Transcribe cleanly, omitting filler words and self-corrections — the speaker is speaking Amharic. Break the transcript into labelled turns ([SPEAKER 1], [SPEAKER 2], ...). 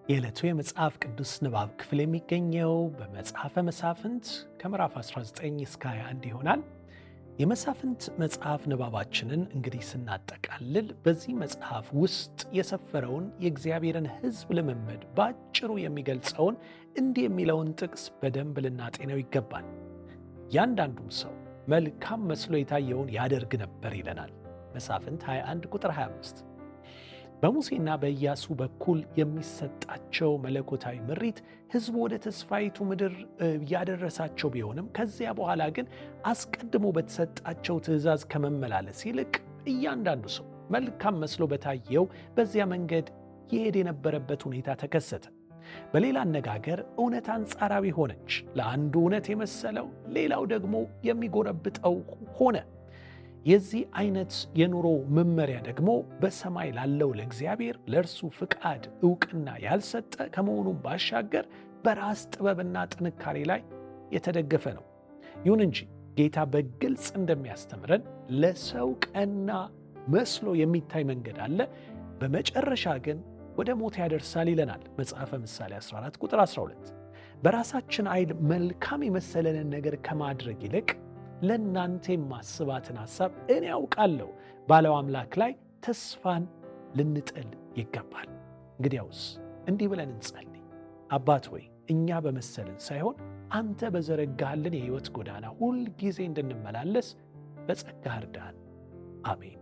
[SPEAKER 1] የዕለቱ የመጽሐፍ ቅዱስ ንባብ ክፍል የሚገኘው በመጽሐፈ መሳፍንት ከምዕራፍ 19 እስከ 21 ይሆናል። የመሳፍንት መጽሐፍ ንባባችንን እንግዲህ ስናጠቃልል በዚህ መጽሐፍ ውስጥ የሰፈረውን የእግዚአብሔርን ሕዝብ ልምምድ በአጭሩ የሚገልጸውን እንዲህ የሚለውን ጥቅስ በደንብ ልናጤነው ይገባል። ያንዳንዱም ሰው መልካም መስሎ የታየውን ያደርግ ነበር ይለናል መሳፍንት 21 ቁጥር 25። በሙሴና በኢያሱ በኩል የሚሰጣቸው መለኮታዊ ምሪት ሕዝቡ ወደ ተስፋይቱ ምድር ያደረሳቸው ቢሆንም ከዚያ በኋላ ግን አስቀድሞ በተሰጣቸው ትእዛዝ ከመመላለስ ይልቅ እያንዳንዱ ሰው መልካም መስሎ በታየው በዚያ መንገድ ይሄድ የነበረበት ሁኔታ ተከሰተ። በሌላ አነጋገር እውነት አንጻራዊ ሆነች። ለአንዱ እውነት የመሰለው ሌላው ደግሞ የሚጎረብጠው ሆነ። የዚህ አይነት የኑሮ መመሪያ ደግሞ በሰማይ ላለው ለእግዚአብሔር ለእርሱ ፍቃድ ዕውቅና ያልሰጠ ከመሆኑም ባሻገር በራስ ጥበብና ጥንካሬ ላይ የተደገፈ ነው። ይሁን እንጂ ጌታ በግልጽ እንደሚያስተምረን ለሰው ቀና መስሎ የሚታይ መንገድ አለ፣ በመጨረሻ ግን ወደ ሞት ያደርሳል ይለናል መጽሐፈ ምሳሌ 14 ቁጥር 12። በራሳችን ኃይል መልካም የመሰለንን ነገር ከማድረግ ይልቅ ለእናንተ የማስባትን ሐሳብ እኔ ያውቃለሁ ባለው አምላክ ላይ ተስፋን ልንጥል ይገባል። እንግዲያውስ እንዲህ ብለን እንጸልይ። አባት ሆይ እኛ በመሰልን ሳይሆን አንተ በዘረጋህልን የሕይወት ጎዳና ሁል ጊዜ እንድንመላለስ በጸጋህ እርዳን። አሜን።